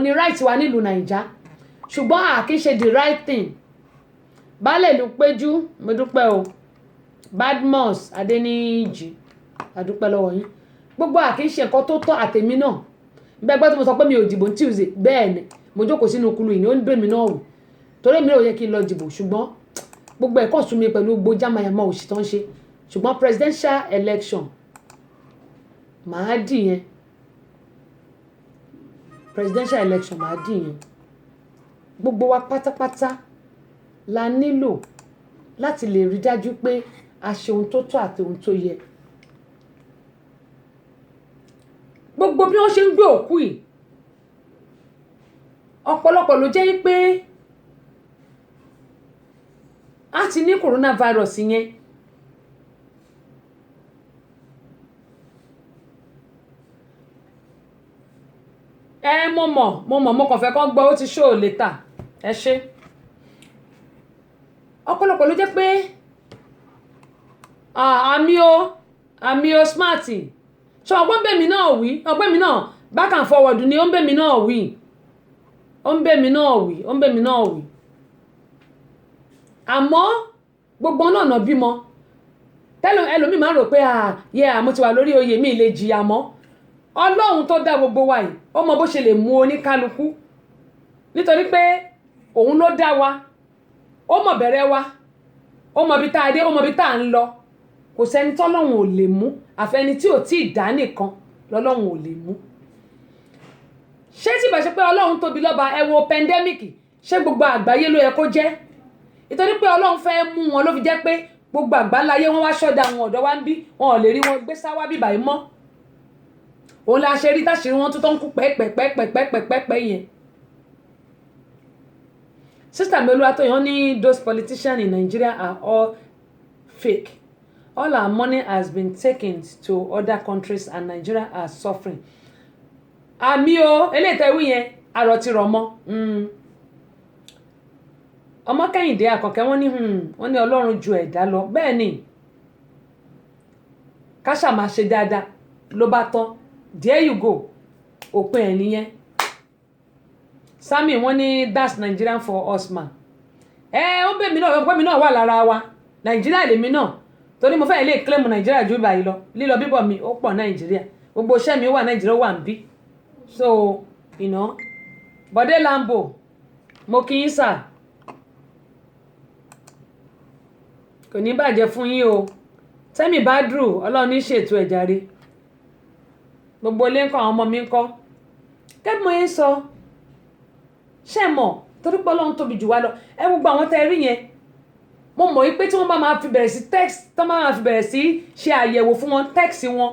ní right wa nílùú Naija ṣùgbọ́n a kì í ṣe the right thing. Baálẹ̀ ìlú Péjú mo dúpẹ́ o, Badmus Adéníjì a dúpẹ́ lọ́wọ́ yín. Gbogbo a kì í ṣe nǹkan tó tọ́ àtèmi náà. Bẹ́ẹ̀ gbọ́ tí mo sọ pé mi ò dìbò Tuesday bẹ́ẹ̀ ni mo jókòó sínú kulu yìí ó ń bẹ̀ mí náà wò torí mi ò yẹ kí n lọ dìbò ṣùgbọ́n gbogbo ẹ̀kọ́ sún mi pẹ̀lú gbogbo jámayàmá òṣì tó ń ṣe ṣùgbọ́n presidential election màá dì yẹn presidential election màá dì yẹn. Gbogbo wa pátápátá la nílò láti lè rí dájú pé a ṣe ohun tó tọ́ àti ohun tó yẹ. Gbogbo bí wọ́n ṣe ń gbé òkú yìí ọ̀pọ̀lọpọ̀ ló jẹ́ pé a ti ní coronavirus yẹn. Mo kàn fẹ́ kàn gbọ́ ó ti show later ẹ ṣe. Ọ̀pọ̀lọpọ̀ ló jẹ́ pé àmì o smart ṣe ọgbọ́n bẹ́mi náà wí ọgbọ́n mi náà back and forward ni ó ń bẹ́mi náà wí àmọ́ gbogbo náà bímọ ẹlòmíì máa ń rò pé mo ti wà lórí oyè mi lè jìyà mọ́. Ọlọ́run tó dá gbogbo wa yìí ó mọ bó ṣe lè mú oníkálukú nítorí pé òun ló dá wa ó mọ̀ bẹ̀rẹ̀ wa ó mọ̀ bí tá a dé ó mọ̀ bí tá a ń lọ. Kò sẹ́ni tọ́lọ́run ò lè mú àfẹni tí ò tí ì dá nìkan lọ́lọ́run ò lè mú. Ṣé tí bá ṣe pé Ọlọ́run tóbi lọ́ba ẹ wo pandemic ṣé gbogbo àgbáyé ló yẹ kó jẹ́ nítorí pé Ọlọ́run fẹ́ mú wọn ló fi jẹ́ pé gbogbo àgbáláyé wọn wá ṣọ́dá àwọn ọ̀dọ́ wa ń bí wọn ò lè rí wọn gbé sáwá bíbà yìí mọ́. Òun la ṣe rí táṣìírí wọn tó ń kú pẹ́pẹ́pẹ́pẹ́pẹ́pẹ́ yẹn. Sister mi Olúwatóyìn ní those politicians in Nigeria are all fake. All our money has been taken to other countries and Nigeria are suffering. Àmì o eléyìí tẹ́ wí yẹn àrò ti rọ̀ mọ́. Ọmọ Kẹ́hìndé Àkànkẹ́ wọ́n ní Ọlọ́run ju ẹ̀dá lọ bẹ́ẹ̀ ni ká ṣá máa ṣe dáadáa ló bá tán. There you go òpin ẹ̀ nìyẹn. Sami wọ́n ní that's Nigerian for us man. Ó bẹ̀ mí náà ọgbọ́n mi náà wà lára wa Nàìjíríà lèmi náà torí mo fẹ́ lè claim Nàìjíríà ju báyìí lọ lílọ bíbọ̀ mi ó pọ̀ Nàìjíríà gbogbo iṣẹ́ mi wà Nàìjíríà wà ń bí so Bọ̀dé Lambo mo kí yín sà kò ní bàjẹ́ fún yín o. Tẹ́mi Badru Ọlọ́run ní ṣètò ẹ̀járe gbogbo ilé ń kọ́ àwọn ọmọ mi ń kọ́ kẹ́bí mo yẹn sọ ṣe mọ̀ torí pé Ọlọ́run tóbi jù wá lọ ẹ gbogbo àwọn tẹ́ rí yẹn mo mọ̀ pé tí wọ́n bá máa fi bẹ̀rẹ̀ sí text tó máa fi bẹ̀rẹ̀ sí ṣe àyẹ̀wò fún wọn text wọn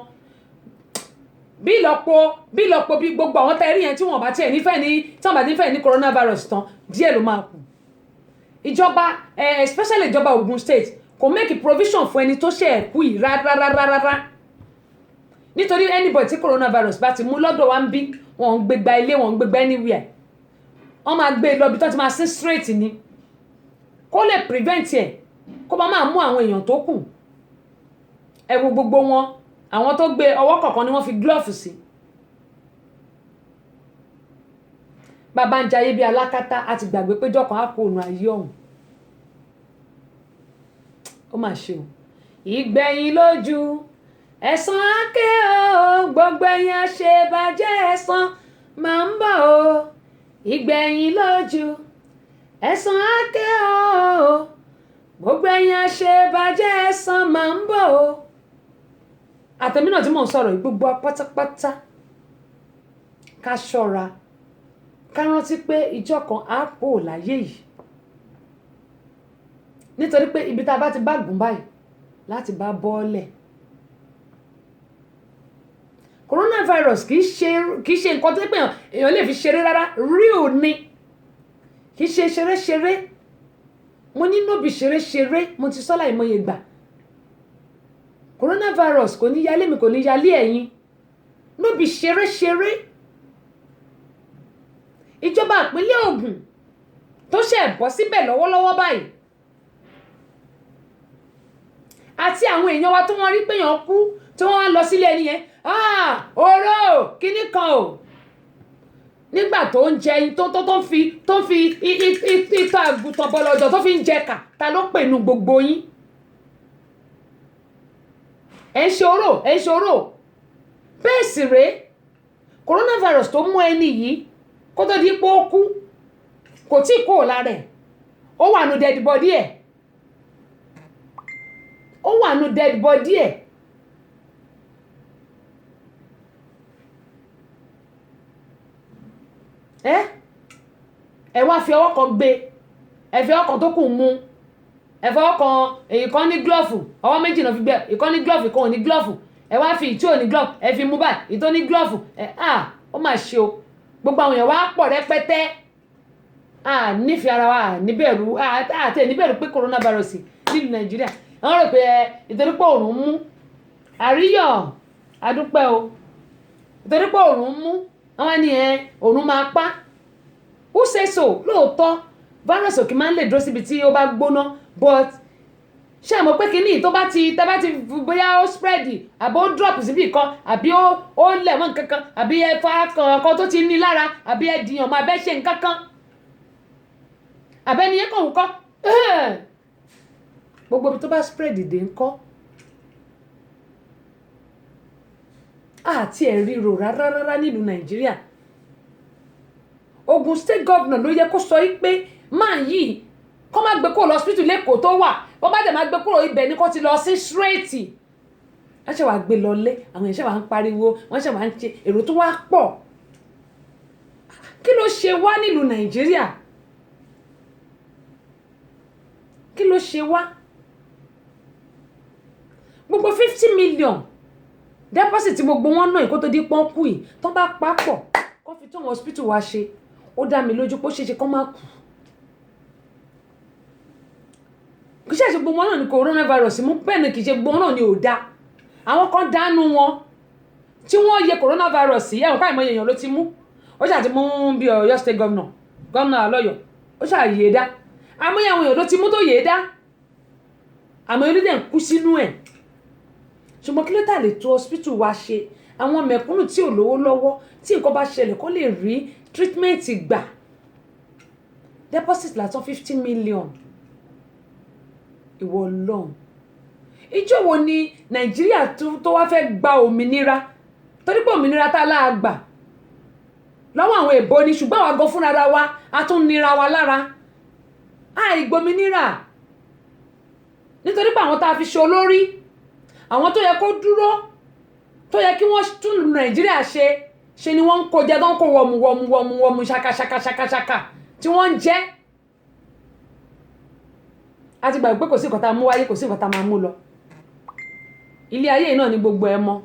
bí ìlọ́po bí gbogbo àwọn tẹ́ rí yẹn tí wọ́n bá tiẹ̀ nífẹ̀ẹ́ ní coronavirus tán díẹ̀ ló máa kù. Ìjọba especially ìjọba Ogun State kò make provision fún ẹni tó ṣe ẹ̀kú yìí rárá nítorí anybody tí coronavirus bá ti mú lọ́dọ̀ wa ń bí wọn ń gbégbá ilé wọn ń gbégbá anywhere wọ́n máa gbé lọ bí tó ti máa sin straight ni kó lè prevent ẹ̀ kó bá máa mú àwọn èèyàn tó kù. Ẹ wo gbogbo wọn àwọn tó gbé ọwọ́ kọ̀ọ̀kan ni wọ́n fi glove sí. Bàbá ń jayé bí alákátá àti gbàgbé péjọ kan á kó òun ayé ọ̀hún. Ó mà ṣe o. Ìgbẹ̀yìn lójú ẹ̀san àké o gbogbo ẹ̀yin àṣebàjẹ́ ẹ̀san máa ń bọ̀ o. Ìgbẹ̀yìn lójú ẹ̀san àké o gbogbo ẹ̀yin àṣebàjẹ́ ẹ̀san máa ń bọ̀ o. Àtẹ̀mí náà tí mò ń sọ̀rọ̀ gbogbo pátápátá ká ṣọ́ra ká rántí pé ìjọ kan á pò láyé yìí nítorí pé ibi tá a bá ti bá gùn báyìí láti bá bọ́ọ̀lẹ̀. Coronavirus kì í ṣe nǹkan tó pé èèyàn lè fi ṣeré rárá real ni kì í ṣe ṣeré mo ní nóbi ṣeré mo ti sọ́lá ìmọye gbà. Coronavirus kò ní yálé mi kò ní yálé ẹ̀yin nóbi ṣeré. Ìjọba ìpínlẹ̀ Ògùn tó ṣe bọ́ síbẹ̀ lọ́wọ́lọ́wọ́ báyìí àti àwọn èèyàn wa tó wọ́n rí pé èèyàn kú tí wọ́n wá lọ sílé ẹni yẹn oró kíní kan o nígbà tó ń jẹ tó ń fi ìtọ̀ àgùntàn bọ̀lọ̀jọ̀ tó fi ń jẹ kà ta ló pè nu gbogbo yín ẹ̀ ń ṣòro bẹ́ẹ̀ sì rèé coronavirus tó mú ẹni yìí kó tó di pé ó kú kò tí ì kó lára ẹ̀ ó wà nù dead body ẹ̀ ẹ wá fi ọwọ́ kan gbé ẹ fi ọwọ́ kan tó kù mú ẹ fọwọ́ kan èyí kan ní glove ọwọ́ méjì náà fi gbé ìkan ní glove ìkan ò ní glove ẹ wá fi ìtí ò ní glove ẹ fi mú báyìí ìtó ní glove ó mà ṣe o gbogbo àwọn èèyàn wá pọ̀ rẹpẹtẹ nífẹ̀ẹ́ ara wa níbẹ̀rù àti níbẹ̀rù pé coronavirus nílùú Nàìjíríà wọ́n rò pé ìtorí pé òòrùn mú àríyọ̀ adúpẹ́ o ìtorí pé òòrùn mú àwọn ni òòrùn máa pa ó ṣe so lóòótọ́ virus òkè máa ń lè dúró síbi tí ó bá gbóná but ṣé àmọ́ pé kínní tó bá ti bóyá ó spread àbí ó drop síbi kan àbí ó lẹ̀ mọ́ nǹkan kan àbí ẹ̀fọ́ kan tó ti ní lára àbí ẹ̀dìyàn máa bẹ́ ṣe nǹkan kan àbẹ́niyẹn kàn ń kọ́ gbogbo ibi tó bá spread dé ń kọ́ àti ẹ̀rí rò rárá nílùú Nàìjíríà Ogun State governor ló yẹ kó sọ pé máa yìí kó má gbé kúrò lọ hospital lẹ́kọ̀ọ́ tó wà bó bá dẹ̀ má gbé kúrò ibẹ̀ ni kó ti lọ sí straight wọ́n ṣe wàá gbé lọlé àwọn èèyàn ṣe wàá ń pariwo wọ́n ṣe wàá ń ṣe èrò tó wá pọ̀ kí ló ṣe wá nílùú Nàìjíríà kí ló ṣe wá gbogbo 50 million deposit gbogbo wọn náà kó tó di pọ́ńkù yìí tó bá papọ̀ kó fi tó wọn hospital wá ṣe ó dá mi lójú pé ó ṣeéṣe kó má kú kì í ṣe gbogbo wọn náà ní coronavirus mú bẹ́ẹ̀ ni kì í ṣe gbogbo wọn náà ní ò dá àwọn kan dánú wọn tí wọ́n yẹ coronavirus yìí ẹ̀wọ̀n káàmọ́ èèyàn ló ti mú ó ṣàti mú bí Ọ̀yọ́ state governor alọ́yọ̀ ó ṣàyè dá àmọ́ àwọn èèyàn ló ti mú tó yè dá àmọ́ ilé dẹ̀ ń kú sínú ẹ̀ ṣùgbọ́n kí ló tà lè tó hospital wa ṣe àwọn mẹ̀kúnnù tí ò lówó lọ́wọ́ tí nǹkan bá ṣẹlẹ̀ kó lè rí treatment gbà deposit látọ̀ 50 million ìwọ Ọlọ́run ìjọ wo ni Nàìjíríà tó wá fẹ́ gba òmìnira torí pé òmìnira tá a láà gbà lọ́wọ́ àwọn èèbó ni ṣùgbọ́n àwọn gan fúnra wa a tún nira wa lára àìgbòmìnira nítorí pé àwọn tá a fi ṣe olórí àwọn tó yẹ kó dúró tó yẹ kí wọ́n tún Nàìjíríà ṣe ni wọ́n ń kó jẹ tó ń kó wọ̀mù ṣakaṣakaṣakaṣaka tí wọ́n ń jẹ́ a ti gbàgbé pé kò sí nǹkan tá a mú wáyé kò sí nǹkan tá a máa mú lọ ilé ayé náà ni gbogbo ẹ mọ́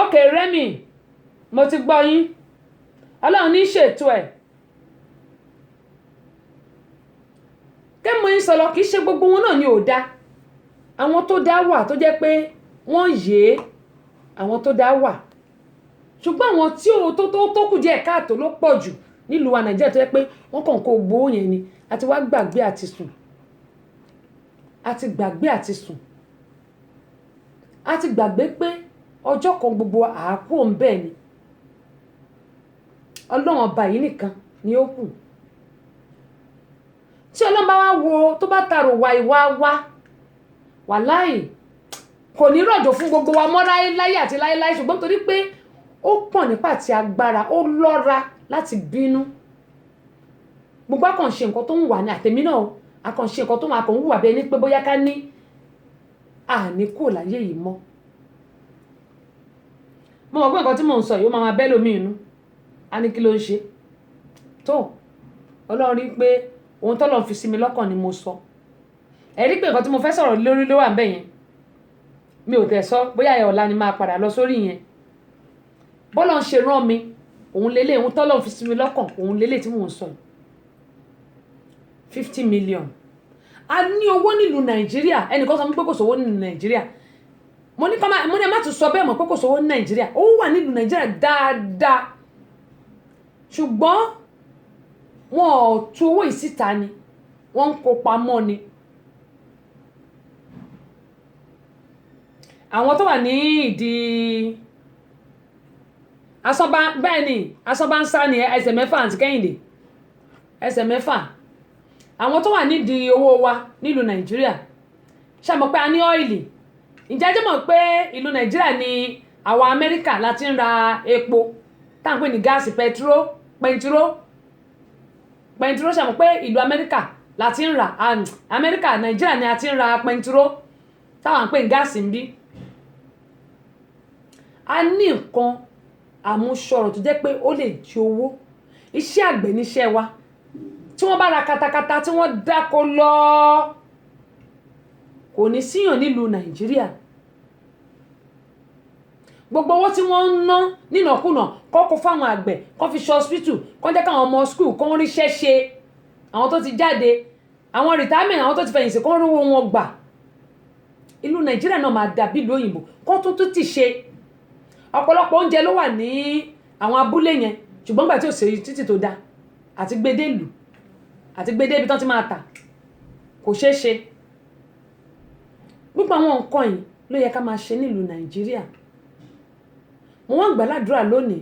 ok Rẹ́mi mo ti gbọ́ yín Ọlọ́run ní ṣètò ẹ̀ kẹ́mọ̀ yín sọ̀rọ̀ kìí ṣe gbogbo wọn náà ni ò dá àwọn tó dá wà tó jẹ́ pé wọ́n yé àwọn tó dá wà ṣùgbọ́n àwọn tí ó tó kù díẹ̀ káàtó ló pọ̀ jù nílùú wa Nàìjíríà tó jẹ́ pé wọ́n kàn kó gbowó yẹn ni àti wá gbàgbé àti sùn àti gbàgbé àti sùn àti gbàgbé pé ọjọ́ kan gbogbo àákú òun bẹ́ẹ̀ ni Ọlọ́run ọba yìí nìkan ni ó kù tí Ọlọ́run bá wá wo tó bá tààrò wá ìwà wá wàláhì kò ní rọ̀jò fún gbogbo wa mọ́ láyé àti láéláé ṣùgbọ́n torí pé ó pọ̀ nípa àti agbára ó lọ́ra láti bínú gbogbo àkànṣe nǹkan tó ń wà ní àtẹ̀mí náà àkànṣe nǹkan tó máa kàn ń wà bí ẹni pé bóyá ká ní àní kò láyé yìí mọ́ mo mọ̀ pé nǹkan tí mò ń sọ yìí ó máa bẹ́ lómi inú a ní kí ló ń ṣe tó Ọlọ́run rí pé ohun tọ́lọ́run fi sí mi lọ́kàn ni mo sọ ẹ rí pé nǹkan tí mo fẹ́ sọ̀rọ̀ lórí ló wà ń bẹ̀ yẹn mi ò tẹ̀ sọ bóyá ẹ̀ ọ̀la ni máa padà lọ sórí yẹn bọ́lọ̀ ń ṣe rán mi òun lélẹ̀ ohun tọ́lọ́run fi sí mi lọ́kàn òun lélẹ̀ tí mò ń sọ 50 million a ní owó nílùú Nàìjíríà ẹnìkan sọ pé kò sówó nílùú Nàìjíríà mo ní má tún sọ bẹ́ẹ̀ mọ̀ pé kò sówó ní Nàìjíríà ó wà nílùú Nàìjíríà dáadáa ṣùgbọ́n wọn ò tú owó ìsíta ni wọ́n ń kó pamọ́ ni àwọn tó wà ní ìdí asọ́bá bẹ́ẹ̀ ni asọ́bá ń sá ní ẹsẹ̀ mẹ́fà àti kẹ́hìndé ẹsẹ̀ mẹ́fà àwọn tó wà nídìí owó wa nílùú nàìjíríà ṣàmọ̀ pé a ní ọ́ìlì ǹjẹ́ jẹ́ mọ̀ pé ìlú nàìjíríà ni àwọn amẹ́ríkà láti ń ra epo tá à ń pè ní gáàsì pẹntiró ṣàmọ̀ pé ìlú amẹ́ríkà láti ń ra amẹ́ríkà nàìjíríà ni a ti ń ra pẹntiró táwọn ń pè ní gáàsì ń bí a ní nǹkan àmúṣọrọ̀ tó jẹ́ pé ó lè jí owó iṣẹ́ àgbẹ̀ níṣẹ́ wa tí wọ́n bá ra katakata tí wọ́n dáko lọ kò ní síyàn nílùú nàìjíríà gbogbo owó tí wọ́n ń ná nínàkúnà kọ́kọ́ fáwọn àgbẹ̀ kọ́ fi ṣe hospital kọ́ jẹ́ káwọn ọmọ school kọ́ ríṣẹ́ ṣe àwọn tó ti jáde àwọn retirement àwọn tó ti fẹ̀yìntì kọ́ rówó wọn gbà ìlú nàìjíríà náà máa dàbí ìlú òyìnbó kọ́ tó ti ṣe ọ̀pọ̀lọpọ̀ oúnjẹ ló wà ní àwọn abúlé yẹn ṣùgbọ́n gbà tí ò sí títì tó dáa àti gbédé ìlú àti gbédé ibi tán ti máa tà kò ṣeé ṣe gbogbo àwọn nǹkan yìí ló yẹ ká máa ṣe nílùú nàìjíríà mo wá gbàládùra lónìí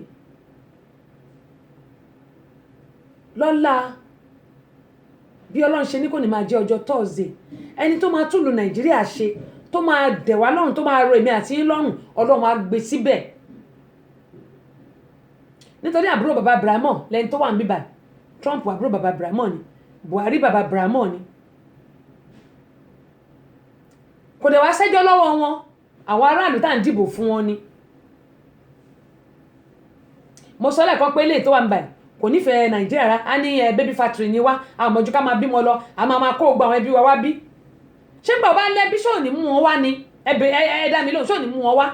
lọ́la bí ọlọ́run ṣe ní kò ní máa jẹ́ ọjọ́ Thursday ẹni tó máa túlù nàìjíríà ṣe tó máa dẹ̀ wá lọ́rùn tó máa ro èmi àti yín lọ́rùn ọlọ́run á gbé síbẹ̀ nítorí àbúrò bàbá Brahmon lẹ́ni tó wà ń bíbà Trump àbúrò bàbá Brahmon ni Buhari bàbá Brahmon ni kò dẹ̀ wá sẹ́jọ́ lọ́wọ́ wọn àwọn aráàlú tá à ń dìbò fún wọn ni mo sọ lẹ́ẹ̀kan pé ilé tó wà ń báyìí kò nífẹ̀ẹ́ nàìjíríà rá a ní baby factory ni wá àwọn ọmọjú ká máa bímọ lọ a máa kó gba àwọn ẹbí wa wá bí ṣé gbà bá lẹ́bí ṣó ní mú wọn wá ni ẹ̀dá mi lóhùn ṣó ní mú wọn wá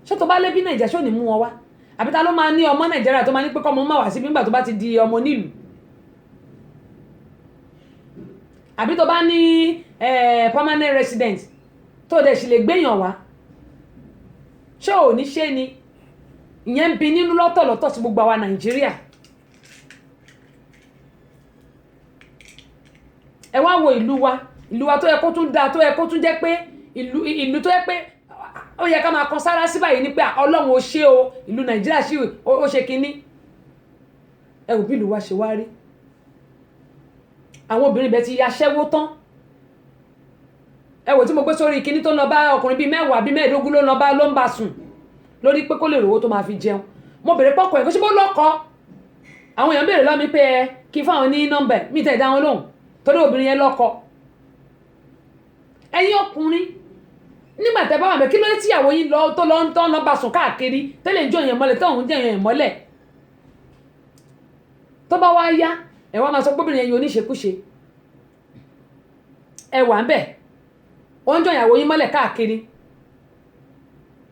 ṣé tó bá lẹ́bí nàìjíríà ṣó ní mú wọn wá àbí ta ló máa ní ọmọ nàìjíríà tó máa ní pé kọ́ ọmọ máa wá síbí nígbà tó bá ti di ọmọ nílùú àbí tó bá ní permanent resident tó dẹ̀ sì lè gbéyàn wá ṣé ò ní ṣe ni ìyẹn ń bi nínú lọ́tọ̀lọ́tọ̀ sí gbogbo àwa nàìjíríà ẹ wá wo ìlú wa tó yẹ kó tún dáa tó yẹ kó tún jẹ́ pé ìlú tó yẹ pé ó yẹ ká máa kan sára sí báyìí ní pé ọlọ́run ó ṣe o ìlú nàìjíríà sí ó ṣe kinní ẹ wò bí ìlú wa ṣe wá rí àwọn obìnrin bẹ́ẹ̀ ti yaṣẹ́wó tán ẹ wò tí mo gbé sórí kinní tó ń lọ bá ọkùnrin bíi 10 àbí 15 ló ń bá sùn lórí pé kó lè rówó tó máa fi jẹun mo bèrè pọ́kọ ẹ̀ kó ṣe bó lọ́kọ àwọn èèyàn bèrè lọ́mi pé kí fáwọn ní nọ́mbà mi tẹ̀ dá wọn lóhùn torí obìnrin yẹn lọ́kọ ẹ̀yin ọkùnrin nígbà tẹ́ bá wà bẹ́ẹ̀ kí ló dé tíyàwó yín lọ tó lọ ń tán lọ́ bá sùn káàkiri tẹ́lẹ̀ ń jó èèyàn mọ́lẹ̀ tó ń jẹ́ èèyàn mọ́lẹ̀ tó bá wá yá ẹ̀ wá máa sọ gbóbìnrin yẹn yóò níṣekúṣe ẹ wà ń bẹ̀ wọ́n ń jó ìyàwó yín mọ́lẹ̀ káàkiri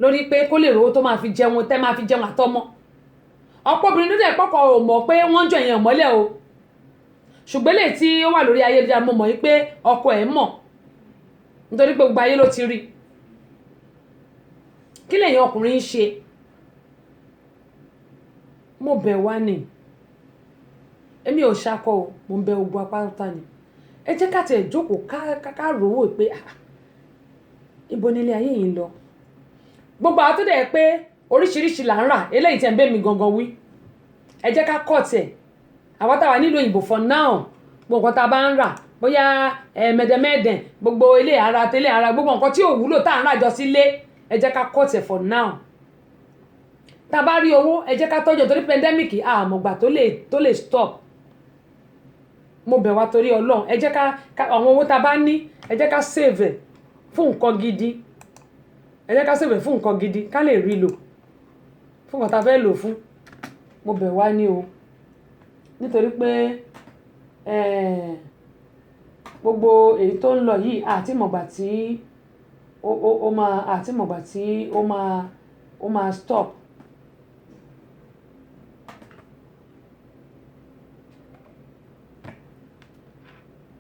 lórí pé kó lè rówó tó máa fi jẹun tẹ́ máa fi jẹun àtọmọ ọ̀pọ̀ obìnrin ló dẹ̀ pọ́kọ̀ ò mọ̀ pé wọ́n ń jọ èèyàn mọ́lẹ̀ o ṣùgbọ́n lè tí ó wà lórí ayélujára mo mọ̀ wípé ọkọ ẹ̀ mọ̀ nítorí pé gbogbo ayé ló ti rí kí lèyìn ọkùnrin ń ṣe mo bẹ̀ wá ni èmi ò ṣakọ o mo ń bẹ ogun apáta ni ẹ jẹ́ ká tẹ̀ jókòó ká rówó pé ibo nílé ayé yìí ń lọ gbogbo àwọn tó dẹ̀ pé oríṣiríṣi là ń rà eléyìí tẹ̀ ń bẹ́ mi gangan wí ẹ jẹ́ ká kọ́ tẹ̀ àwọn táwa nílò òyìnbó for now gbogbo nǹkan tá a bá ń rà bóyá mẹ̀dẹ̀mẹ̀dẹ̀ gbogbo ilé ara tẹ́lẹ̀ ara gbogbo nǹkan tí ò wúlò tá à ń ràjọ sílé ẹ jẹ́ ká kọ́ tẹ̀ for now tá a bá rí owó ẹ jẹ́ ká tọ́jú torí pandemic àmọ̀gbà tó lè stop mo bẹ̀ wá torí ọlọ́run ẹ jẹ́ ká àwọn owó tá a bá ní ẹ jẹ́ ká save fún nǹkan gidi ẹ jẹ́ ká sèwé fún nǹkan gidi ká lè rí lò fún nǹkan tá a fẹ́ lò fún mo bẹ̀ wá ní o nítorí pé gbogbo èyí tó ń lọ yìí àti mọ̀gbà tí ó máa stop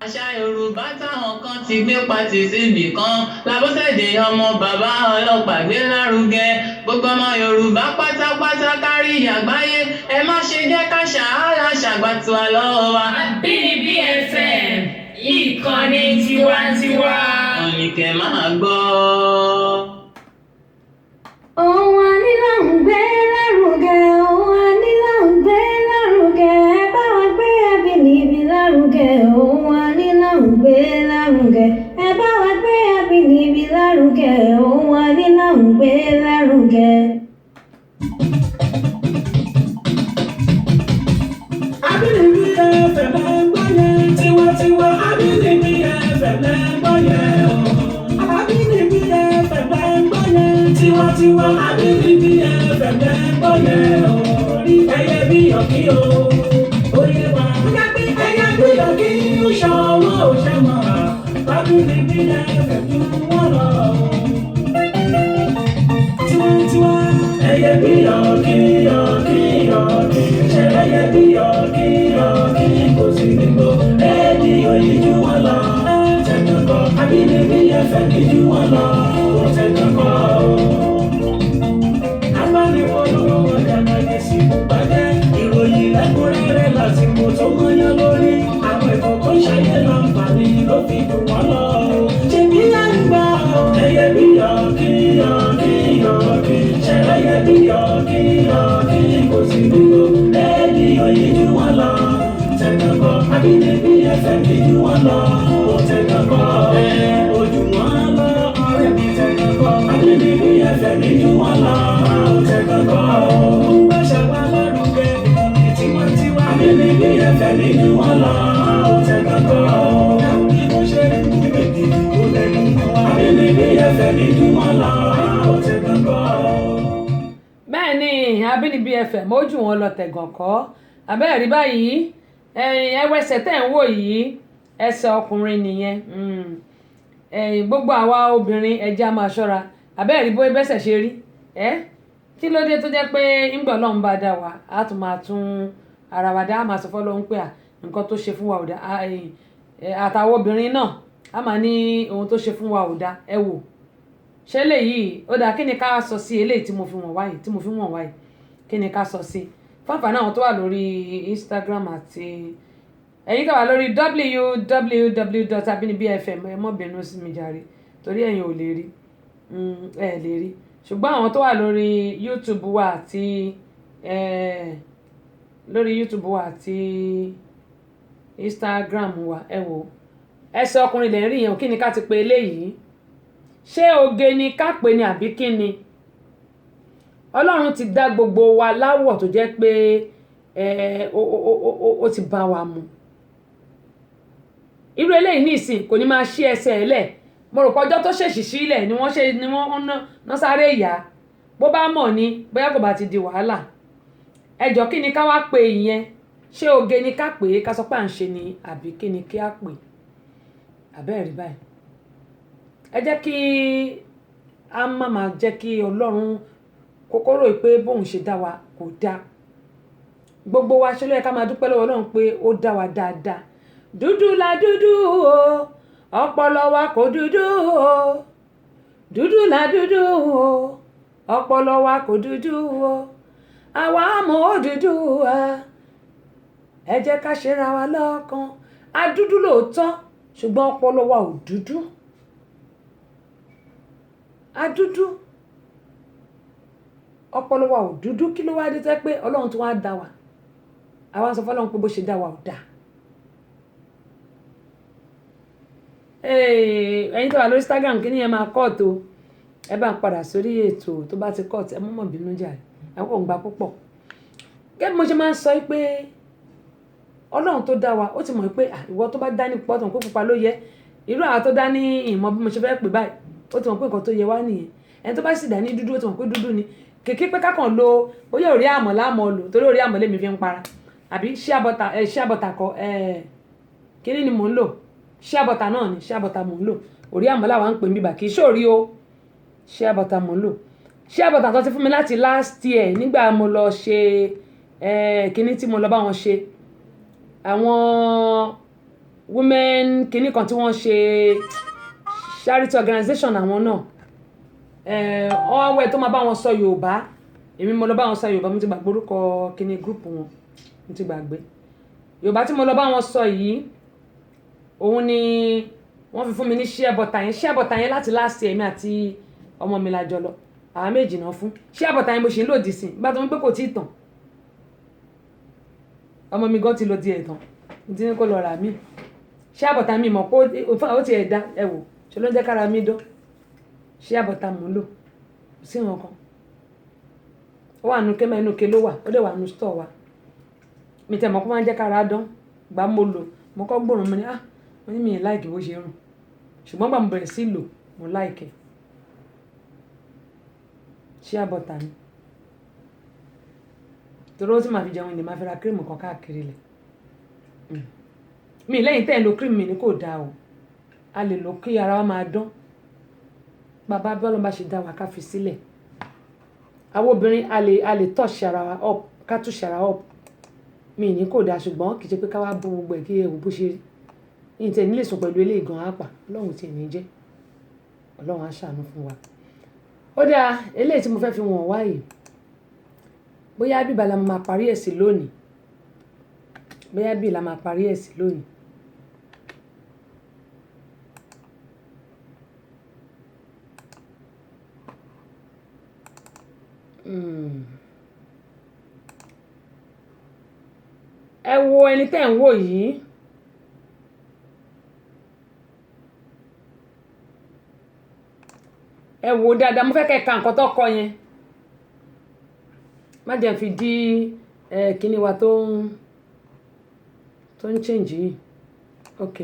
àṣà yorùbá táwọn kan ti gbé pati síbì kan làbọ́sẹ̀dé ọmọ bàbá ọlọ́pàá gbé lárugẹ gbogbo ọmọ yorùbá pátápátá kárí àgbáyé ẹ má ṣe jẹ́ ká ṣàárà ṣàgbàtú àlọ́ wa. Àbínibí FM ìkànnì tiwantiwa. Wọ́n ní kẹ́ máa gbọ́. lárugẹ ohun àníná ń gbé lárugẹ. Abínibí FM gbọ́ yẹn tiwantiwa Abínibí FM gbọ́ yẹn o. Abínibí FM gbọ́ yẹn tiwantiwa Abínibí FM gbọ́ yẹn o. Ẹyẹ bí ọ̀kí o, oyè wa. Ẹyẹ bí ọ̀kí ó ṣọwọ́ òṣèmọ̀. Abínibí FM ju wọ́n lọ. Tiwantiwa ẹyẹ bí ọ̀kí ọ̀kí ọ̀kí. Ṣé ẹyẹ bí ọ̀kí ọ̀kí kò sí nígbò? Rédíò yìí ju wọ́n lọ. Tẹ̀kọ̀kọ̀ Abínibí FM ju wọ́n lọ. Tẹ̀kọ̀kọ̀ abániwọ̀lọ́wọ́ ọjà máa sí ìbàjẹ́. Ìròyìn lẹ́kùnrẹ́rẹ́ lásìkò tó mọ́yán lórí. Àwọn ẹ̀kọ́ tó ń ṣayé láǹfààní ló fi dùn wọ́n lọ. Ṣèbí àgbà ẹyẹ bí ọ̀kí ọ̀kí ọ̀kí. Ṣé ẹyẹ bí ọ̀kí ọ̀kí kò sí nígbò? Rédíò yìí ju wọ́n lọ. Tẹ̀kọ̀kọ̀ Abínibí FM ju wọ́n lọ. Tẹ̀kọ̀kọ̀ ojú wọn lọ. Ọ̀rẹ́ mi tẹ̀kọ̀kọ̀ Abínibí FM ju wọ́n lọ. Tẹ̀kọ̀kọ̀ ń bá ṣàgbá lárugẹ ìkànnì tiwantiwa. Abínibí FM ju wọ́n lọ. Tẹ̀kọ̀kọ̀ bí mo ṣe ń mú èdè tó lẹ́nu wa. Abínibí FM ju wọ́n lọ. Tẹ̀kọ̀kọ̀. bẹ́ẹ̀ ni Abínibí FM ó jù wọ́n lọ tẹ̀gànkọ́ abẹ́ẹ̀ rí báyìí ẹwẹ́sẹ̀ tẹ̀ ń wò yìí ẹsẹ̀ ọkùnrin nìyẹn gbogbo àwa obìnrin ẹja máa ṣọ́ra abẹ́ẹ̀ rí bóyá bẹ́sẹ̀ ṣe rí kí ló dé tó jẹ́ pé ńgbà Ọlọ́run bá dá wa á tún máa tún ara wa dá á máa sọ fọ́lọ́run pé nǹkan tó ṣe fún wa ò dá àtàwọn obìnrin náà á máa ní ohun tó ṣe fún wa ò dá ẹ wò ṣé léyìí ó dáa kí ni ká sọ sí eléyìí tí mo fi wọ̀n wáyìí kí ni ká sọ sí fáfàá náà tó wà lórí Instagram àti ẹ̀yin tó wà lórí www.abinibifm ẹ mọ́ bínú sí mi jàre torí ẹ̀yin ò lè rí ẹ lè rí ṣùgbọ́n àwọn tó wà lórí YouTube wa àti Instagram wa ẹ wò ẹsẹ̀ ọkùnrin lè rí yẹn kí ni ká ti pe eléyìí ṣé oge ni ká pè ní àbí kí ni Ọlọ́run ti dá gbogbo wa láwọ̀ tó jẹ́ pé ó ti bá wa mu irú eléyìí ní ìsìn kò ní máa ṣí ẹsẹ̀ ẹlẹ̀ mo rò pọ́jọ́ tó ṣèṣì sílẹ̀ ni wọ́n ná sáré ìyá bó bá mọ̀ ni bóyá kò bá ti di wàhálà ẹjọ́ kí ni ká wá pè ìyẹn ṣé oge ni ká pè é ká sọ pé à ń ṣe ni àbí kí ni kí á pè àbẹ́ẹ̀rí báyìí ẹ jẹ́ kí a má máa jẹ́ kí Ọlọ́run kòkòrò pé bóun ṣe dá wa kò dá gbogbo wa ṣe ló yẹ ká máa dúpẹ́ lọ́wọ́ Ọlọ́run pé ó dá wa dáadáa dúdú la dúdú o ọpọlọ wa kò dúdú o dúdú la dúdú o ọpọlọ wa kò dúdú o àwa mọ̀ ó dúdú wa ẹ jẹ́ ká ṣera wa lọ́kàn a dúdú lóòótọ́ ṣùgbọ́n ọpọlọ wa ò dúdú a dúdú ọpọlọ wa ò dúdú kí ló wá dé tẹ́ pé Ọlọ́run tó wá dá wa àwa sọ fọ́lọ́run pé bó ṣe dá wa ò dáa ẹ̀yin tó wà lórí Instagram kí ni ẹ máa kọ́ tó ẹ bá ń padà sórí ètò tó bá ti kọ́ ẹ mọ́ bínú jà ẹ kò ń gba púpọ̀ gẹ́gẹ́ bí mo ṣe máa ń sọ pé Ọlọ́run tó dá wa ó ti mọ̀ pé ìwọ tó bá dá ní pọ́tàn pé pupa ló yẹ irú àwọn tó dá ní ìmọ̀ bí mo ṣe fẹ́ pè báyìí ó ti mọ̀ pé nǹkan tó yẹ wá nìyẹn ẹni tó bá sì dá ní dúdú ó ti mọ̀ pé dúdú ni kèké pé kákan lo bóyá orí àmọ̀ láàmọ̀ lò torí orí àmọ̀ lèmi fi ń para àbí ṣé àbọ̀tà kọ kíní ni mò ń lò ṣé àbọ̀tà náà ni ṣé àbọ̀tà mò ń lò orí àmọ̀ làwọn ń pè mí bà kì í ṣòrí o ṣé àbọ̀tà mò ń lò ṣé àbọ̀tà tó ti fún mi láti last year nígbà mo lọ ṣe kíní tí mo lọ bá wọn ṣe àwọn women kíní kan tí wọ́n ṣe charity organization àwọn náà ọwọ́ ẹ̀ tó máa bá wọn sọ Yorùbá èmi mo lọ bá wọn sọ Yorùbá mo ti gbàgbé orúkọ kíní group wọn mo ti gbàgbé Yorùbá tí mo lọ bá wọn sọ yìí òun ni wọ́n fi fún mi ní share button yẹn láti last year mi àti ọmọ mi lájọ lọ àwọn méjì náà fún share button yẹn mo ṣe ń lòdì sí nígbà tó ń pé kò tí ì tàn ọmọ mi gan ti lọ díẹ̀ tán mo ti ní kó lọ rà mí share button mi mọ̀ pé ó ti ẹ̀ dá ẹ wò ṣe ló ń jẹ́ kára mi dán shea butter mo lò sí wọn kan ó wà nù kẹ́mẹ́ inú ke ló wà ó dẹ̀ wà nù store wa mi tẹ̀ mọ́ kó máa ń jẹ́ kára dán gbà mo lò mo kọ́ gbòòrùn mo ní mo ní mi ì láìkì bó ṣe rùn ṣùgbọ́n gbà mo bẹ̀rẹ̀ sí lò mo láìkì shea butter ni torí ó sì máa fi jẹun ilé máa fi ra kírìmù kan káàkiri lẹ̀ mi lẹ́yìn tẹ́ ẹ̀ lo kírìmù mi ní kò dáa o a lè lò kí ara wa máa dán bàbá bọ́lá bá ṣe dá wa ká fi sílẹ̀ àwọn obìnrin a lè touch ara wa up ká touch ara up mi ní kò dáa ṣùgbọ́n kì í ṣe pé ká wá bó gbogbo ẹ̀ kí ewu bó ṣe ní tẹ̀ nílé sùn pẹ̀lú eléyìí gan apá ọlọ́run tí ẹ̀ ní jẹ́ ọlọ́run á ṣàánú fún wa ó dáa eléyìí tí mo fẹ́ fi wọ̀n wáyé bóyá bí la máa parí ẹ̀ sí lónìí bóyá bí la máa parí ẹ̀ sí lónìí ẹ wo ẹni tẹ́ ń wò yìí ẹ wo dáadáa mo fẹ́ kẹ́ ka nǹkan tó kọ yẹn má jẹ́ fi dí kíní wa tó ń change yìí ok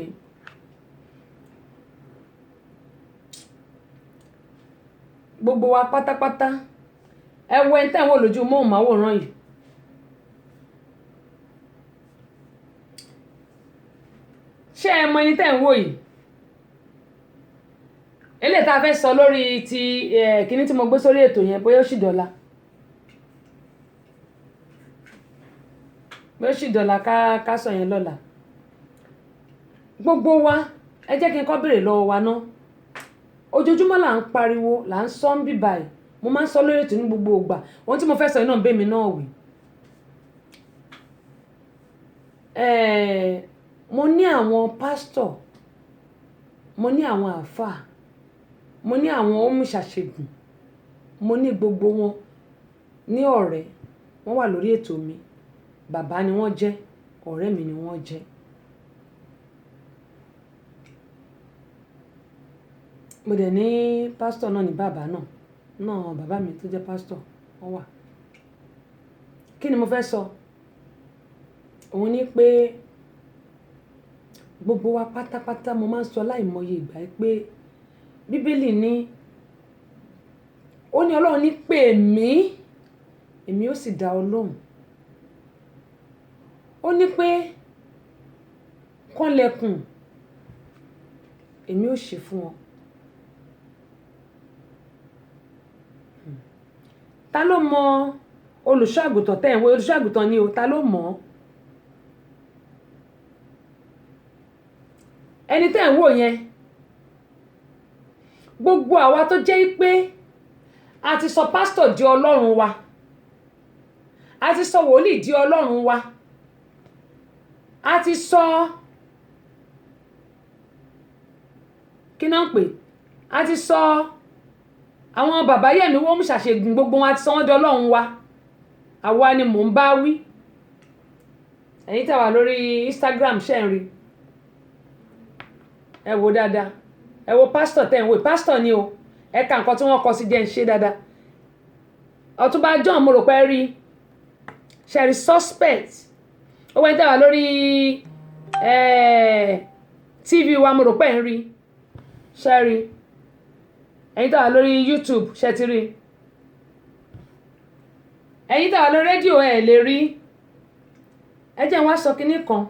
gbogbo wa pátápátá ẹ wo ẹni tẹ́ ń wò lójú móhùnmáwòrán yìí ṣé ẹ mọ ẹni tẹ́ ń wò yìí eléyìí tá a fẹ́ sọ lórí ti kíní tí mo gbé sórí ètò yẹn bóyá ó sì dọ́là bóyá ó sì dọ́là ká sọ yẹn lọ́la gbogbo wa ẹ jẹ́ kí n kọ́ béèrè lọ́wọ́ wa ná ojoojúmọ́ là ń pariwo là ń sọ ń bí báyìí mo máa ń sọ lórí ètò ní gbogbo ìgbà ohun tí mo fẹ́ sọ iná bẹ́ẹ̀ mi náà wì mo ní àwọn pásítọ̀ mo ní àwọn àáfàá mo ní àwọn oníṣàṣègùn mo ní gbogbo wọn ní ọ̀rẹ́ wọ́n wà lórí ètò mi bàbá ni wọ́n jẹ́ ọ̀rẹ́ mi ni wọ́n jẹ́ mo dẹ̀ ní pásítọ̀ náà ní bàbá náà bàbá mi tó jẹ́ pásítọ̀ wọ́n wà kí ni mo fẹ́ sọ òun ni pé gbogbo wa pátápátá mo máa ń sọ láìmọye ìgbà pé bíbélì ní ó ní ọlọ́run ní pè mí èmi ó sì dá ọ lóhùn ó ní pé kànlẹ̀kùn èmi ó ṣí fún ọ ta ló mọ olùṣọ́ àgùntàn tẹ́ ẹ̀ ń wo olùṣọ́ àgùntàn ni o ta ló mọ̀ ọ́ ẹni tẹ́ ẹ̀ ń wò yẹn gbogbo àwa tó jẹ́ pé a ti sọ pásítọ̀ di ọlọ́run wa a ti sọ wòlíì di ọlọ́run wa a ti sọ kí náà ń pè a ti sọ àwọn bàbá yẹ̀mí wọ́n mú ṣàṣègùn gbogbo wọn a ti sọ wọ́n di ọlọ́run wa àwa ni mò ń bá wí ẹ̀yin tẹ́ wà lórí Instagram ṣe ń rí ẹ wo dáadáa ẹ wo pásítọ̀ tẹ́ ń wò pásítọ̀ ni o ẹ ka nǹkan tí wọ́n kọ sí jẹ́ ń ṣe dáadáa Ọ̀túnba John mo rò pé rí ṣẹ̀rí suspect ó wẹ́n tẹ́ wà lórí TV wa mo rò pé ń rí ṣẹ́rí ẹ̀yin tẹ́ wà lórí YouTube ṣẹ́ ti rí ẹ̀yin tẹ́ wà lórí rédíò ẹ̀ lè rí ẹ jẹ́ wá sọ kinní kan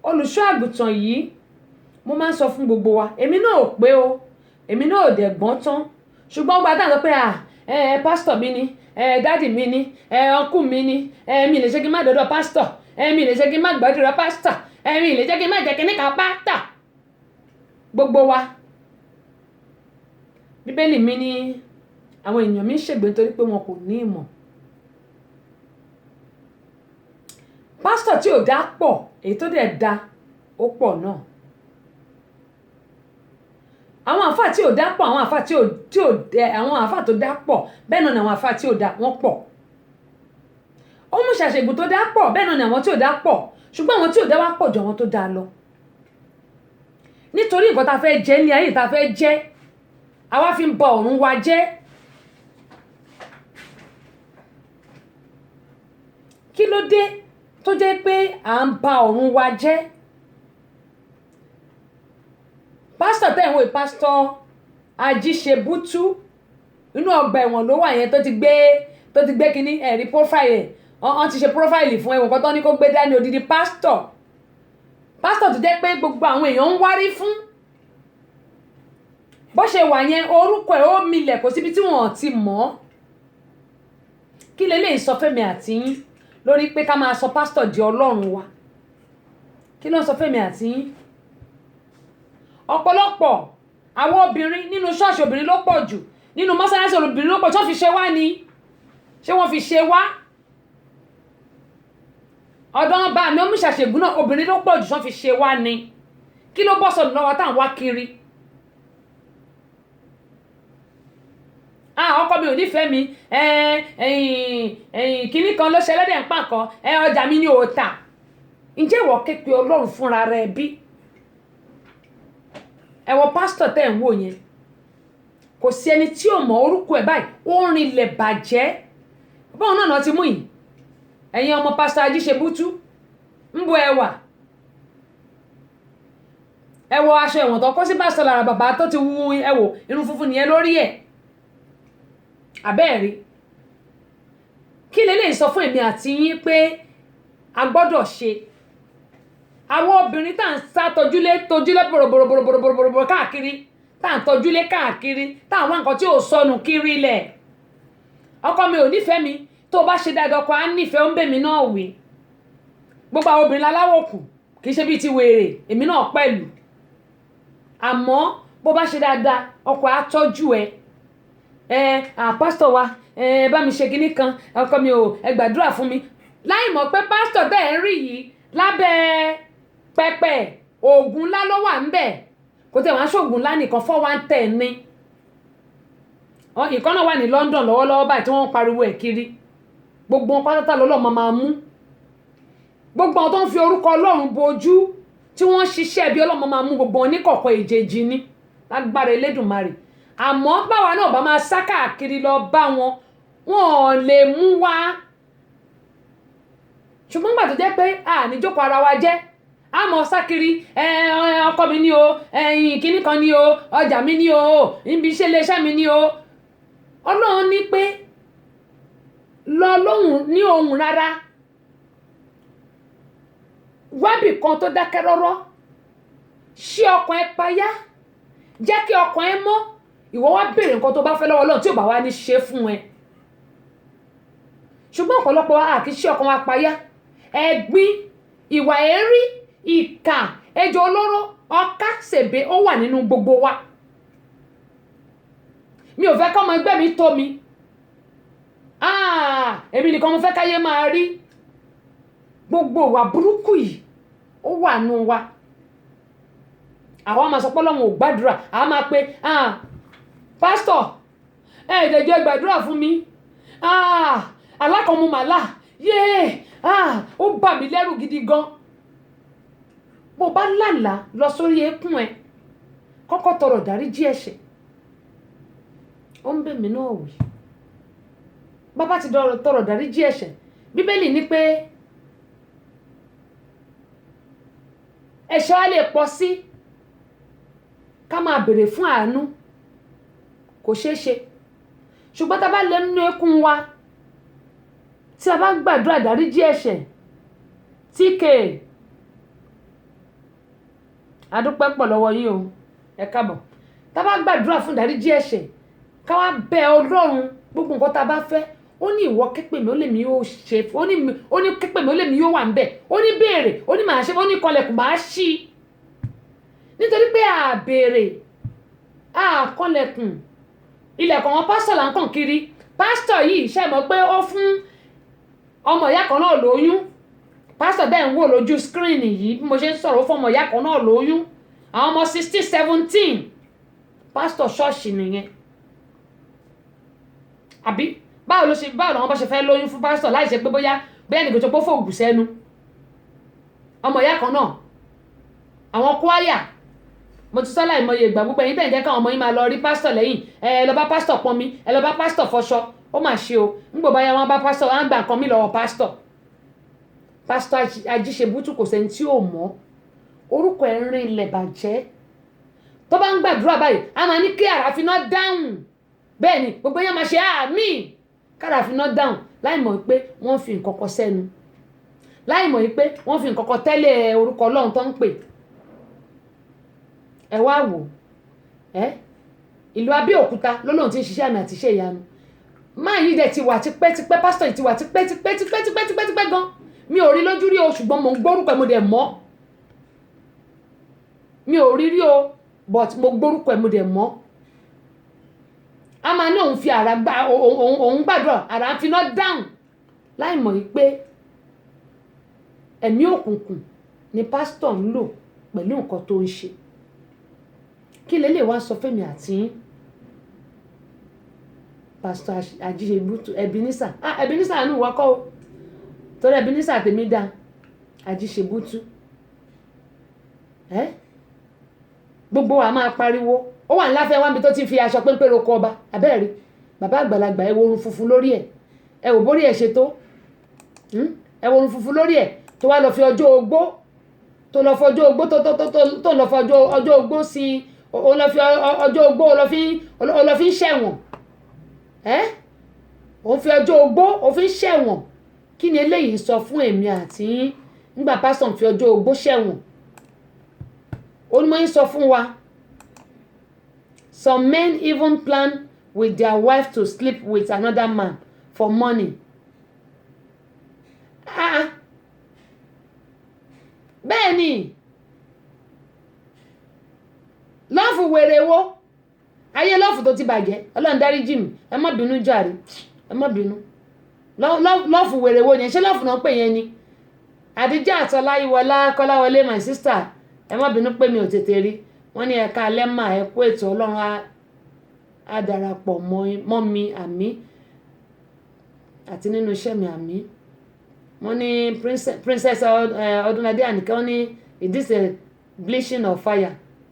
olùṣọ́ àgùntàn yìí mo máa ń sọ fún gbogbo wa èmi náà ò pé o èmi náà ò dẹ̀ gbọ́n tán ṣùgbọ́n gba táwọn sọ pé pásítọ̀ mi ni dádì mi ni ọkù mi ni mi lè ṣe kí n má dọ́dọ̀ pásítọ̀ mi lè ṣe kí n má gbàdúrà pásítọ̀ mi lè ṣe kí n má jẹ́ kí n níka pásítọ̀ gbogbo wa bíbélì mi ní àwọn èèyàn mi ń ṣègbè nítorí pé wọn kò ní ìmọ̀ pásítọ̀ tí ò dá pọ̀ èyí tó dẹ̀ dá ó pọ̀ náà àwọn àfáà tí ò dá pọ̀ àwọn àfáà àwọn àfáà tó dá pọ̀ bẹ́ẹ̀ náà ni àwọn àfáà tí ò dá wọ́n pọ̀ ó mú ṣàṣègùn tó dá pọ̀ bẹ́ẹ̀ náà ni àwọn tí ò dá pọ̀ ṣùgbọ́n àwọn tí ò dá wá pọ̀ jù àwọn tó dá lọ nítorí nǹkan tá a fẹ́ jẹ́ ní ayé tá a fẹ́ jẹ́ àwa fi ń ba ọ̀run wa jẹ́. Kí ló dé tó jẹ́ pé à ń ba ọ̀run wa jẹ́? Pásítọ̀ tẹ̀ ń wò pásítọ̀ Ajíṣebútú inú ọgbà ẹ̀wọ̀n ló wà yẹn tó ti gbé kínní ẹ̀rí profile wọ́n ti ṣe profile fún ẹ̀wọ̀n kan tó ní kó gbé dání odidi pásítọ̀ tó jẹ́ pé gbogbo àwọn èèyàn ń wárí fún. Bó ṣe wà yẹn orúkọ ẹ̀ ó milẹ̀ kò síbi tí wọ́n ti mọ̀ ọ́. Kí leléyìí sọ fẹ́mi àti yín lórí pé ká máa sọ pásítọ̀ di ọlọ́run wa? Kí ló ń sọ fẹ́mi àti yín? Ọ̀pọ̀lọpọ̀ àwọn obìnrin nínú ṣọ́ọ̀ṣì obìnrin ló pọ̀ jù, nínú mọ́sálásí obìnrin ló pọ̀ jù. Ṣé wọ́n fi ṣe wá ni? Ṣé wọ́n fi ṣe wá? Ọ̀dọ̀ ọba mi ó mú ìṣàṣègùn náà obìnrin ló pọ̀ jù. Ṣé wọ́n fi ṣe wá ni? Kí ló bọ́ sọ̀nù lọ́wọ́ tá à ń wá kiri? Ọkọ mi ò nífẹ̀ẹ́ mi, kínní kan ló ṣe ẹlẹ́dẹ̀ ń pàkọ́, ọjà mi ni ò tà. Ǹjẹ́ ìwọ ké pe Ọlọ́run fúnra rẹ bí? Ẹ wo pásítọ̀ tẹ́ ń wò yẹn, kò sí ẹni tí ò mọ orúkọ ẹ̀ báyìí, ó rinlẹ̀ bàjẹ́. Báwọn náà ti mú yìí, ẹ̀yin ọmọ pásítọ̀ Ajíṣebútú ń bo ẹwà. Ẹ wo aṣọ ẹ̀wọ̀n tó kó sí pásítọ̀ lára bàbá tó ti wú ẹwò irun funfun nìyẹn lórí ẹ̀. Àbẹ́ẹ̀rí. Kí leléyìí sọ fún èmi àti yín pé a gbọ́dọ̀ ṣe? Àwọn obìnrin tá ń sá tojúlé bòròbòròbòròbòròbòrò káàkiri, tá ń tojúlé káàkiri, tá ń wá nǹkan tí ò sọnù kiri ilẹ̀. Ọkọ mi ò nífẹ̀ẹ́ mi, tó bá ṣe dáadáa ọkọ á nífẹ̀ẹ́ ó ń bẹ̀ mí náà wí. Gbogbo àwọn obìnrin aláwọ̀ kù kì í ṣe bíi ti wèrè, èmi náà pẹ̀lú. Àmọ́ bó bá ṣe dáadáa ọkọ á tọ́jú ẹ. Pásítọ̀ wa, bá mi ṣe kinní kan, ọkọ mi ò, ẹ gbàdúrà fún mi. Láì mọ̀ pé pásítọ̀ tẹ́ ẹ̀ ń rí yìí lábẹ́ pẹpẹ oògùn ńlá ló wà ńbẹ̀. Kò tẹ̀ wọ́n aṣọ́gun ńlá nìkan 411 ni. Ìkan náà wà ní London lọ́wọ́lọ́wọ́ báyìí tí wọ́n ń pariwo ẹ̀ kiri. Gbogbo wọn pátá lọ́lọ́run máa mú. Gbogbo wọn tó ń fi orúkọ Ọlọ́run bojú tí wọ́n ń ṣiṣẹ́ bí Ọlọ́run máa mú gbogbo wọn ní kọ̀kọ̀ èjèèjì ní lágbára Elédùmarè. Àmọ́ báwa náà bá máa sá káàkiri lọ bá wọn, wọn ò lè mú wa. Ṣùgbọ́n nígbà tó jẹ́ pé níjókòó ara wa jẹ́, a mọ̀ sá kiri, ọkọ mi ní o, kinní kan ní o, ọjà mi ní o, ibi iṣẹ́ iléeṣẹ́ mi ní o. Ọlọ́run ní pé lọ lóhùn ní ohùn rárá. Wábì kan tó dákẹ́ rọ́rọ́, ṣí ọkàn ẹ payá, jẹ́ kí ọkàn ẹ mọ́. Ìwọ wá béèrè nǹkan tó bá fẹ́ lọ́wọ́ Ọlọ́run tí ò bá wá ní ṣe fún ẹ. Ṣùgbọ́n ọ̀pọ̀lọpọ̀ wa kì í ṣí ọkàn wa payá. Ẹ̀gbin, ìwà èérí, ìkà, ejò olóró, ọ̀ká, ṣèbé ó wà nínú gbogbo wa. Mi ò fẹ́ kọ́mọ ẹgbẹ́ mi tó mi. Èmi nìkan mo fẹ́ káyé máa rí. Gbogbo ìwà burúkú yìí ó wà nínú wa. Àwa máa sọ pé Ọlọ́run ò gbàdúrà, àwa máa pe pásítọ̀ ẹ̀ẹ́dẹ̀jọ́ gbàdúrà fún mi. Alákọ̀ọ́mú màlá ó bà mí lẹ́rù gidi gan. Bó bá lálàá lọ sórí eékún ẹ, kọ́kọ́ tọrọ dáríjì ẹ̀ṣẹ̀. Ó ń bẹ̀ mí náà wí. Bàbá ti tọrọ dáríjì ẹ̀ṣẹ̀. Bíbélì ní pé ẹ̀ṣẹ̀ wa lè pọ̀ sí ká máa béèrè fún àánú, kò ṣeé ṣe. Ṣùgbọ́n tá bá lọ nínú eékún wa, tí a bá gbàdúrà dáríjì ẹ̀ṣẹ̀, adúpẹ́ pọ̀ lọ́wọ́ yín o, ẹ káàbọ̀. Tá bá gbàdúrà fún dáríjì ẹ̀ṣẹ̀, ká wá bẹ Ọlọ́run gbogbo nǹkan tá bá fẹ́. Ó ní ìwọ képe mi ó lè mi yóò ṣe, ó ní képe mi ó lè mi yóò wà ń bẹ̀, ó ní béèrè, ó ní màá ṣe, ó ní kọlẹ̀kùn màá ṣí. Nítorí pé béèrè, kọlẹ̀kùn, ilẹ̀kùn àwọn pásítọ̀ là ń kàn kiri. Pásítọ̀ yìí ṣe mọ̀ pé ó fún ọmọ ìyá kan náà lóyún. Pásítọ̀ bẹ́ẹ̀ ń wò lójú skírìnì yìí bí mo ṣe ń sọ̀rọ̀, ó fún ọmọ ìyá kan náà lóyún. Àwọn ọmọ 16, 17. Pásítọ̀ ṣọ́ọ̀ṣì nìyẹn. Àbí báwo làwọn bá ṣe fẹ́ lóyún fún pásítọ̀ láì ṣe pé bóyá nìkan tó pọ́ fòògùn sẹ́nu. Ọmọ ìyá kan náà, àwọn kwaya, mo ti sọ láìmọye ìgbà gbogbo ẹ̀yin tẹ̀ ń jẹ́ káwọn ọmọ yín máa lọ rí pásítọ̀ lẹ́yìn ẹ lọ bá pásítọ̀ pọnmi ẹ lọ bá pásítọ̀ fọṣọ ó mà ṣe o nígbà báyà wọn bá pásítọ̀ wọn á gbà nǹkan mi lọ́wọ́ pásítọ̀ Ajíṣebútú kò sẹ́ni tí ò mọ̀ orúkọ ẹ̀ ń rìn ilẹ̀ bàjẹ́ tó bá ń gbàdúrà báyìí a máa ní kí àràfin náà dáhùn bẹ́ẹ̀ ni gbogbo yẹn máa ṣe àmín káràfin náà dáhùn láì mọ̀ pé wọ́n fi nǹkan kan sẹ́nu láì mọ̀ pé wọ́n fi nǹkan kan tẹ́lẹ̀ orúkọ Ọlọ́run tó ń pè ẹ wá wò ìlú Abẹ́òkúta lọ́lọ́run tí ń ṣiṣẹ́ àmì àti iṣẹ́ ìyanu máa yí dẹ̀ ti wà tipẹ́tipẹ́ pásítọ̀ yìí ti wà tipẹ́tipẹ́ gan mi ò rí lójú rí o ṣùgbọ́n mo ń gbórúkọ ẹ̀ mo dẹ̀ mọ̀ mi ò rí o but mo gbórúkọ ẹ̀ mo dẹ̀ mọ̀ a máa ní òun fi àrà gbà òun gbàdúrà àrà ń finá dáhùn láì mọ̀ pé ẹ̀mí òkùnkùn ni pásítọ̀ ń lò pẹ̀lú nǹkan tó ń ṣe kí lè wá sọ fẹ́mi àti pásítọ̀ Ajíṣebútú Ebenezer Ebenezer àánú wakọ́ o torí Ebenezer tèmi dá Ajíṣebútú gbogbo wa máa pariwo ó wà ńláfẹ́ wá mi tó ti fi aṣọ péńpé roko ọba abẹ́ẹ̀rí bàbá àgbàlagbà ẹ wo orun funfun lórí ẹ wò bórí ẹ ṣe tó ẹ wo orun funfun lórí ẹ tó wá lọ fi ọjọ́ ogbó tó lọ fi ọjọ́ ogbó tó lọ fi ọjọ́ ogbó sí ó lọ fi ọjọ́ ogbó ó lọ fi ń ṣẹ̀wọ̀n òun fi ọjọ́ ogbó ó fi ń ṣẹ̀wọ̀n kí ni eléyìí sọ fún èmi àti nígbà pásítọ̀ fi ọjọ́ ogbó ṣẹ̀wọ̀n onímọ̀ yín sọ fún wa some men even plan with their wife to sleep with another man for money bẹ́ẹ̀ ni lọ́ọ̀fù wèrè wo ayé lọ́ọ̀fù tó ti bàjẹ́ Ọlọ́run dáríjì mi ẹ má bínú jàre ẹ má bínú lọ́ọ̀fù wèrè wo yẹn ṣé lọ́ọ̀fù náà pè yẹn ni Àdíjà àtọláyíwọlá Kọ́láwọlé my sister ẹ má bínú pé mi ò tètè rí wọ́n ní ẹ̀ka alẹ́ mà ẹ kú ètò Ọlọ́run á darapọ̀ mọ́ mi àmì àti nínú iṣẹ́ mi àmì wọ́n ní princess Ọdúnladé Àníkẹ́ wọ́n ní it is a bleaching of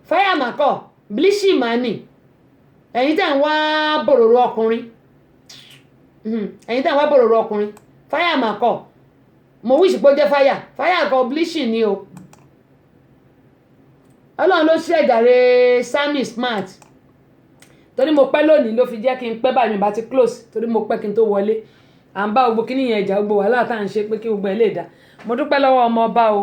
fire màkọ́ bleaching mà ní ẹ̀yin tẹ̀ ń wá bòròrò ọkùnrin fire màkọ́ mo wíṣì pé ó jẹ́ fire kọ́ bleaching ni o Ọlọ́run ló ṣe ìdàre Sammy Smart torí mo pẹ́ lónìí ló fi jẹ́ kí n pẹ́ báyìí mi bá ti close torí mo pẹ́ kí n tó wọlé à ń bá gbogbo kíní yẹn ìjà gbogbo wàhálà tá à ń ṣe pé kí gbogbo ẹ̀ lè dá mo dúpẹ́ lọ́wọ́ ọmọ ọba o